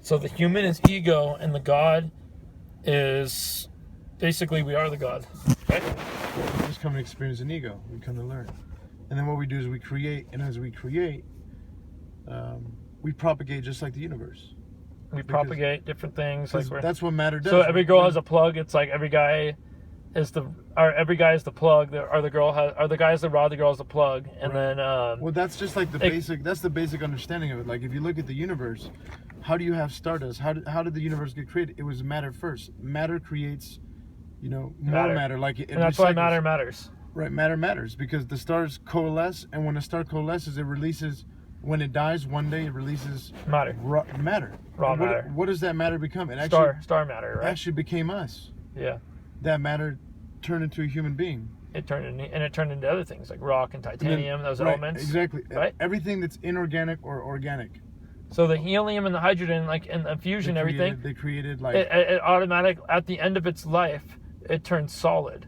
So the human is ego, and the God is basically we are the God, right? We just come to experience an ego. We come to learn. And then what we do is we create, and as we create, we propagate just like the universe. We propagate different things. Like that's what matter does. So every girl has a plug. It's like every guy is every guy is the plug. The guys the rod, the girl is the plug, and then. Well, that's just like the basic. That's the basic understanding of it. Like if you look at the universe, how do you have stardust? How did the universe get created? It was matter first. Matter creates, more matter. Like it. And that's why matter matters. Right, matter matters because the stars coalesce, and when a star coalesces, it releases. When it dies, one day it releases matter. Raw matter. What does that matter become? It actually star matter, right? Actually became us. Yeah. That matter turned into a human being. It turned into other things like rock and titanium, those elements. Exactly. Right. Everything that's inorganic or organic. So the helium and the hydrogen, like in the fusion, everything. They created like it automatic at the end of its life, it turns solid.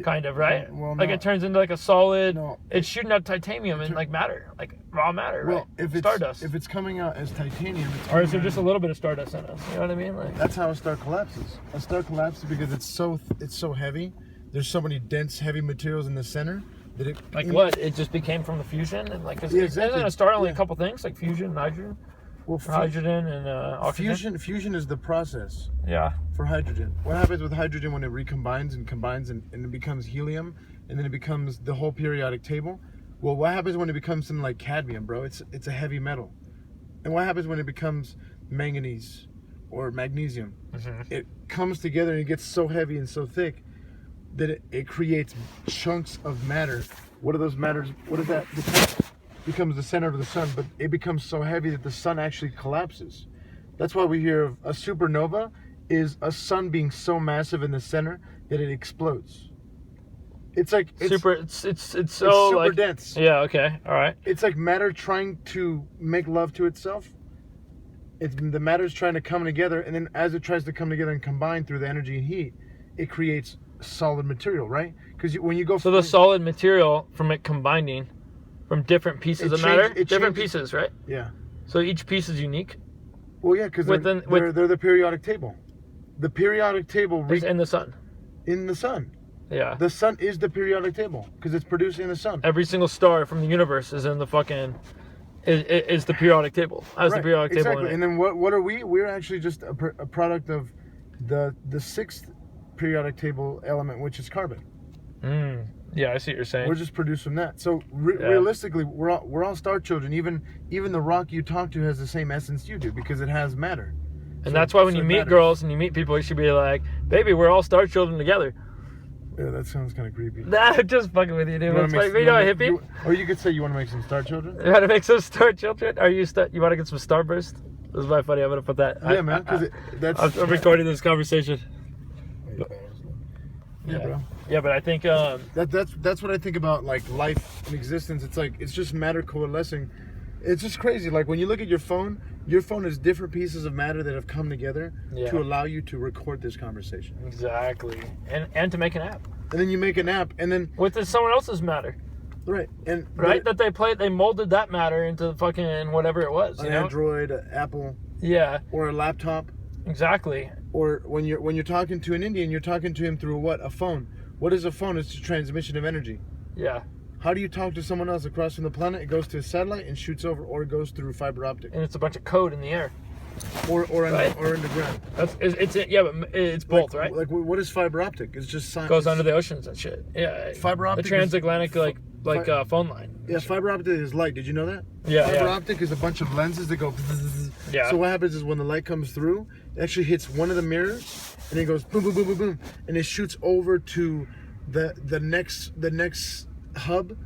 Kind of, right? Well, like it turns into like a solid. No, it's shooting out titanium and like matter, like raw matter, right? Well, if it's stardust. If it's coming out as titanium, or is there just a little bit of stardust in us? You know what I mean? Like that's how a star collapses. A star collapses because it's so heavy. There's so many dense, heavy materials in the center that it. Like what? It just became from the fusion and like. Yeah, exactly. Isn't a star only a couple things like fusion, nitrogen? Well, hydrogen and oxygen. Fusion is the process. Yeah. For hydrogen, what happens with hydrogen when it recombines and combines and it becomes helium, and then it becomes the whole periodic table? Well, what happens when it becomes something like cadmium, bro? It's a heavy metal. And what happens when it becomes manganese or magnesium? Mm-hmm. It comes together and it gets so heavy and so thick that it creates chunks of matter. What are those matters? What is that? Becomes the center of the sun, but it becomes so heavy that the sun actually collapses. That's why we hear of a supernova is a sun being so massive in the center that it explodes. It's like it's so super dense. Yeah, okay. All right. It's like matter trying to make love to itself. The matter's trying to come together, and then as it tries to come together and combine through the energy and heat, it creates solid material, right? Because when you go the solid material from it combining from different pieces of matter, different pieces, right? Yeah. So each piece is unique. Well, yeah, because they're the periodic table. The periodic table is in the sun. In the sun. Yeah. The sun is the periodic table because it's produced in the sun. Every single star from the universe is in the fucking is the periodic table. Has the periodic table in it. And then what are we? We're actually just a product of the sixth periodic table element, which is carbon. Yeah, I see what you're saying. We're just produced from that. So realistically, we're all star children. Even the rock you talk to has the same essence you do because it has matter. And that's why when you meet girls and you meet people, you should be like, "Baby, we're all star children together." Yeah, that sounds kind of creepy. Nah, just fucking with you, dude. It's like, you know, a hippie. Or you could say you want to make some star children. You want to make some star children? You want to get some starburst? This is my funny. I'm gonna put that. Yeah, man. Because I'm recording this conversation. Yeah, bro. Yeah, but I think that's what I think about like life and existence. It's like it's just matter coalescing. It's just crazy. Like when you look at your phone is different pieces of matter that have come together to allow you to record this conversation. Exactly. And to make an app. And then you make an app, and then with someone else's matter. Right. That they molded that matter into fucking whatever it was. An Android, Apple. Yeah. Or a laptop. Exactly. Or when you're talking to an Indian, you're talking to him through what? A phone. What is a phone? It's a transmission of energy. Yeah. How do you talk to someone else across from the planet? It goes to a satellite and shoots over, or it goes through fiber optic. And it's a bunch of code in the air. Or underground. It's both, right? Like what is fiber optic? It's just science. Goes under the oceans and shit. Yeah. Fiber optic. The transatlantic phone line. Yeah, fiber optic is light. Did you know that? Yeah. Fiber optic is a bunch of lenses that go. Yeah. So what happens is when the light comes through, it actually hits one of the mirrors, and it goes boom, boom, boom, boom, boom, and it shoots over to the next hub,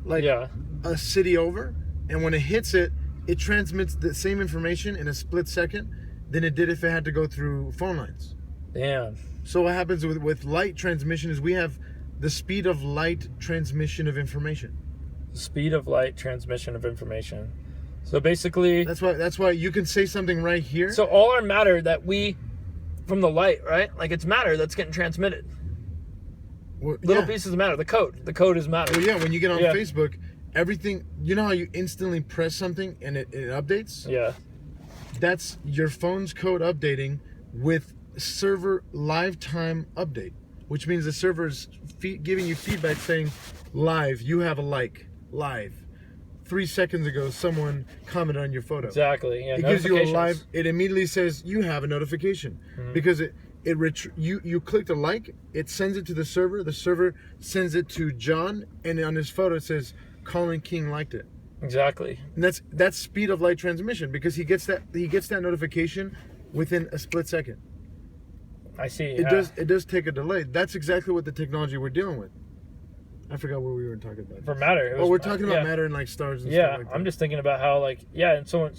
like a city over, and when it hits it, it transmits the same information in a split second than it did if it had to go through phone lines. Damn. So what happens with light transmission is we have the speed of light transmission of information. The speed of light transmission of information. So basically... That's why you can say something right here. So all our matter that from the light, right? Like it's matter that's getting transmitted. Little pieces of matter. The code is matter. Well, yeah, when you get on Facebook, everything, you know how you instantly press something and it updates? Yeah. That's your phone's code updating with server live time update, which means the server's giving you feedback saying, live, you have a like, live. 3 seconds ago, someone commented on your photo. Exactly. Yeah. It gives you a live. It immediately says you have a notification because you clicked a like. It sends it to the server. The server sends it to John, and on his photo it says Colin King liked it. Exactly. And that's speed of light transmission because he gets that notification within a split second. I see. It does take a delay. That's exactly what the technology we're dealing with. I forgot what we were talking about. For matter. We're talking about matter and like stars and stuff like that. I'm just thinking about how and so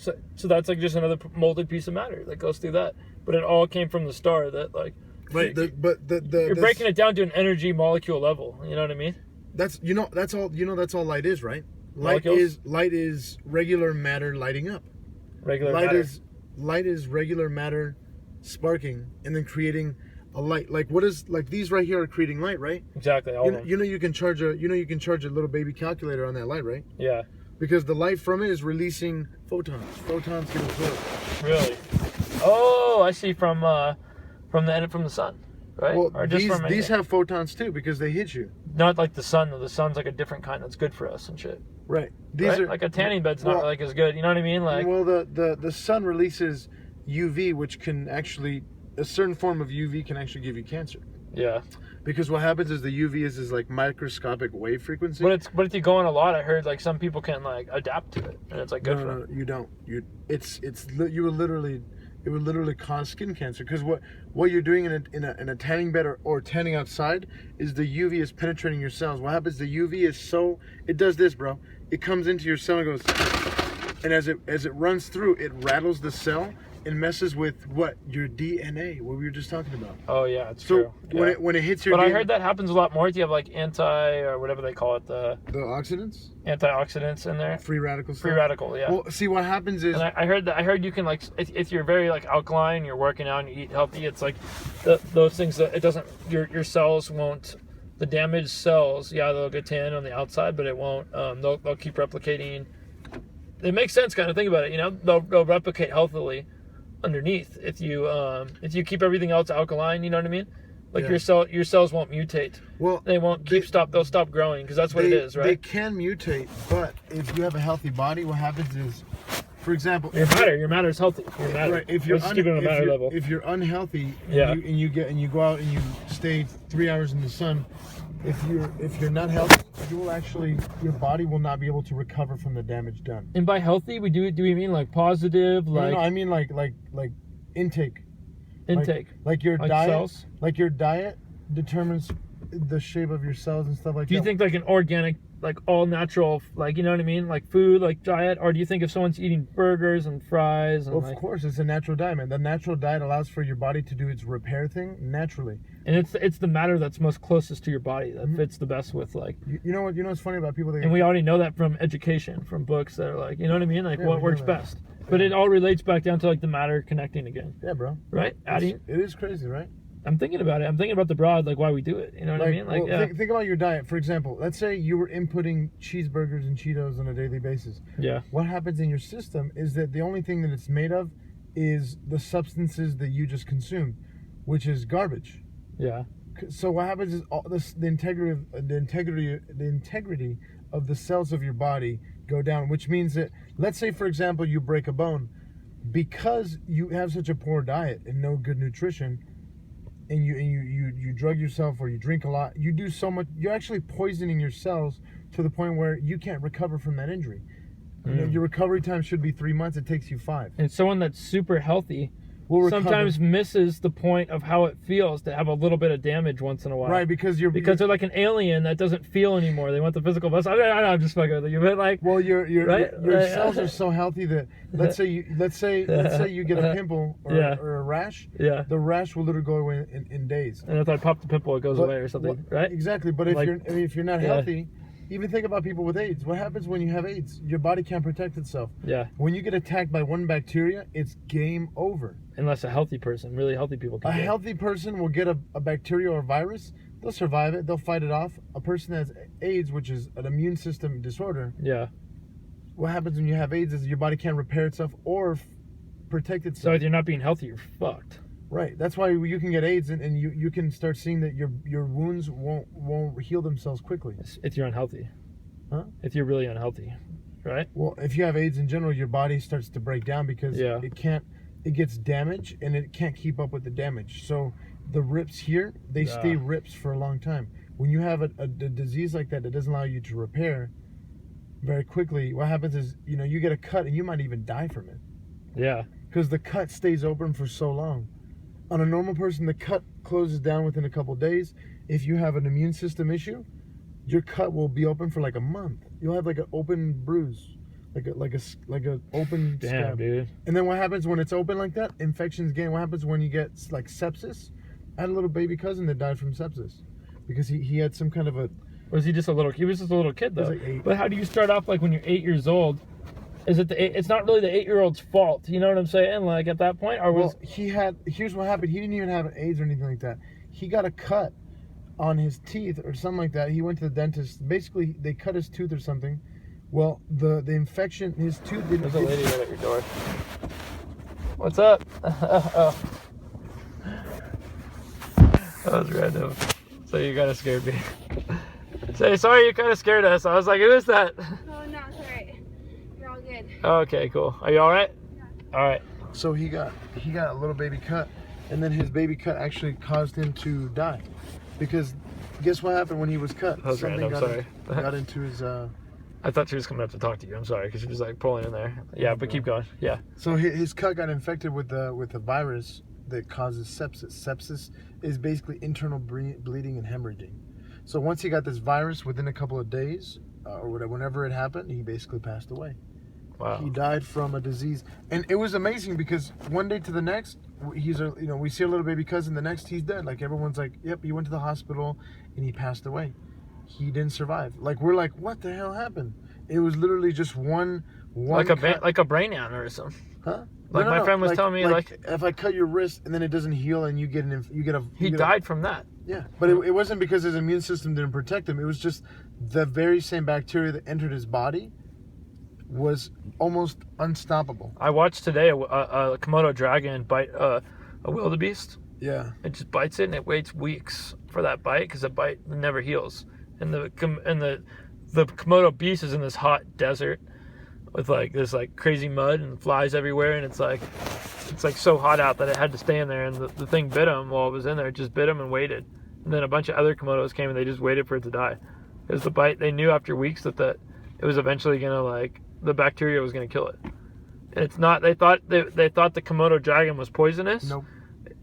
that's like just another molded piece of matter that goes through that. But it all came from the star that like. Right. You're breaking it down to an energy molecule level. You know what I mean? That's all light is, right? Light is regular matter lighting up. Light is regular matter sparking and then creating a light. Like these right here are creating light, right? Exactly. You can charge a little baby calculator on that light, right? Yeah. Because the light from it is releasing photons. Photons get absorbed. Really? Oh, I see. From the sun, right? Well, or just these have photons too because they hit you. Not like the sun. Though. The sun's like a different kind that's good for us and shit. Right. These are like a tanning bed's not like as good. You know what I mean? Like. Well, the sun releases UV, which can actually a certain form of UV can actually give you cancer. Yeah. Because what happens is the UV is like microscopic wave frequency. But if you go on a lot, I heard like some people can like adapt to it, and it's like good for them. No, you don't. It would literally cause skin cancer because what you're doing in a tanning bed or tanning outside is the UV is penetrating your cells. What happens? The UV is it does this, bro. It comes into your cell and goes, and as it runs through, it rattles the cell and messes with your DNA, what we were just talking about. Oh yeah, it's true. So when it hits your But DNA, I heard that happens a lot more if you have like anti or whatever they call it, the oxidants, antioxidants in there. Free radicals. Free radical, yeah. Well, see what happens is, and I heard you can like if you're very like alkaline, you're working out and you eat healthy, it's like those things that it doesn't your cells won't. The damaged cells, they'll get tan on the outside, but it won't. They'll keep replicating. It makes sense, kind of think about it. They'll replicate healthily underneath if you keep everything else alkaline. You know what I mean? Like your cells won't mutate. Well, they'll stop growing because that's what it is, right? They can mutate, but if you have a healthy body, what happens is, for example, your matter is healthy. Your matter. Right. If you're if you're unhealthy, and you go out and you stay 3 hours in the sun, if you're not healthy, your body will not be able to recover from the damage done. And by healthy, do we mean like positive? Like no, I mean like intake. Like your diet. Cells? Like your diet determines the shape of your cells and stuff like that. Do you think like an organic, like all natural, like, you know what I mean, like food, like diet, or do you think if someone's eating burgers and fries and of course it's a natural diet, man. The natural diet allows for your body to do its repair thing naturally, and it's the matter that's most closest to your body that fits the best with like you know what's funny about people and we already know that from education, from books that are like, you know what I mean, like what works best, but it all relates back down to like the matter connecting again. Yeah, bro. Right? It is crazy, right? I'm thinking about it. I'm thinking about the broad, like why we do it. You know what I mean? Like, think about your diet. For example, let's say you were inputting cheeseburgers and Cheetos on a daily basis. Yeah. What happens in your system is that the only thing that it's made of is the substances that you just consumed, which is garbage. Yeah. So what happens is the integrity of the cells of your body go down, which means that, let's say for example you break a bone, because you have such a poor diet and no good nutrition, and you drug yourself or you drink a lot, you do so much, you're actually poisoning your cells to the point where you can't recover from that injury. Your recovery time should be 3 months, it takes you 5. And someone that's super healthy sometimes misses the point of how it feels to have a little bit of damage once in a while. Right, because they're like an alien that doesn't feel anymore. They want the physical best. I know, I'm just fucking with you, but like. Well, your cells are so healthy that let's say you get a pimple or a rash. Yeah. The rash will literally go away in days. And if I pop the pimple, it goes away or something, right? Exactly, but if you're not healthy. Even think about people with AIDS. What happens when you have AIDS? Your body can't protect itself. Yeah. When you get attacked by one bacteria, it's game over. Unless a healthy person, really healthy people can. A healthy person will get a bacteria or a virus. They'll survive it. They'll fight it off. A person that has AIDS, which is an immune system disorder. Yeah. What happens when you have AIDS is your body can't repair itself or protect So itself. if you're not being healthy, you're fucked. Right. That's why you can get AIDS, and you can start seeing that your wounds won't heal themselves quickly. If you're unhealthy. Huh? If you're really unhealthy, right? Well, if you have AIDS in general, your body starts to break down because it gets damaged and it can't keep up with the damage. So the rips here, they stay rips for a long time. When you have a disease like that doesn't allow you to repair very quickly, what happens is, you get a cut and you might even die from it. Yeah. Because the cut stays open for so long. On a normal person, the cut closes down within a couple of days. If you have an immune system issue, your cut will be open for like a month. You'll have like an open bruise, like a open scab. Dude. And then what happens when it's open like that? Infections gain. What happens when you get like sepsis? I had a little baby cousin that died from sepsis because he had some kind of a. Or was he just a little? He was just a little kid though. Like 8. But how do you start off like when you're 8 years old? Is it it's not really the 8-year-old's fault? You know what I'm saying? Like at that point, or was here's what happened. He didn't even have AIDS or anything like that. He got a cut on his teeth or something like that. He went to the dentist. Basically, they cut his tooth or something. Well, the infection, his tooth didn't. There's a lady right at your door. What's up? Oh. That was random. So you kind of scared me. Say sorry, you kind of scared us. I was like, who is that? Oh no, it's alright. You're all good. Okay, cool. Are you all right? Yeah. All right. So he got a little baby cut, and then his baby cut actually caused him to die, because guess what happened when he was cut? That was random. Sorry. Got into his. I thought she was coming up to talk to you. I'm sorry, because she was like pulling in there. Yeah, but keep going. Yeah. So his cut got infected with the virus that causes sepsis. Sepsis is basically internal bleeding and hemorrhaging. So once he got this virus, within a couple of days, or whatever, whenever it happened, he basically passed away. Wow. He died from a disease, and it was amazing because one day to the next, we see a little baby cousin. The next, he's dead. Like everyone's like, yep, he went to the hospital, and he passed away. He didn't survive. Like we're like, what the hell happened? It was literally just one like a brain aneurysm. Huh? Like my friend was telling me, like if I cut your wrist and then it doesn't heal and you get he died from that. Yeah, but it wasn't because his immune system didn't protect him. It was just the very same bacteria that entered his body was almost unstoppable. I watched today a Komodo dragon bite a wildebeest. Yeah. It just bites it and it waits weeks for that bite because the bite never heals. And the Komodo beast is in this hot desert with like this like crazy mud and flies everywhere, and it's like so hot out that it had to stay in there, and the thing bit him while it was in there. It just bit him and waited. And then a bunch of other Komodos came and they just waited for it to die. It was the bite. They knew after weeks that it was eventually gonna the bacteria was gonna kill it. And it's not. They thought the Komodo dragon was poisonous. Nope.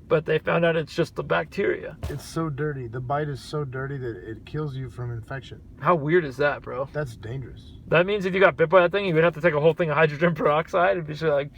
But they found out it's just the bacteria. It's so dirty. The bite is so dirty that it kills you from infection. How weird is that, bro? That's dangerous. That means if you got bit by that thing, you would have to take a whole thing of hydrogen peroxide and be sure like,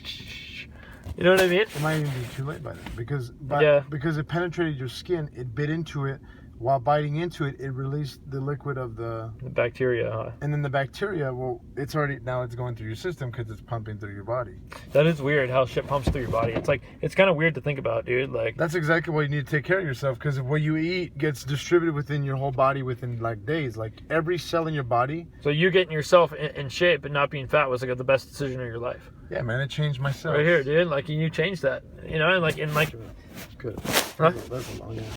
you know what I mean? It might even be too late by then because it penetrated your skin. It bit into it. While biting into it, it released the liquid of the bacteria, huh? And then the bacteria, well, it's going through your system because it's pumping through your body. That is weird how shit pumps through your body. It's kind of weird to think about, dude. Like that's exactly why you need to take care of yourself, because what you eat gets distributed within your whole body within like days. Like every cell in your body. So you getting yourself in shape and not being fat was like the best decision of your life. Yeah, man, it changed myself. Right here, dude. Like you changed that, you know, and like Good. Huh? That's a long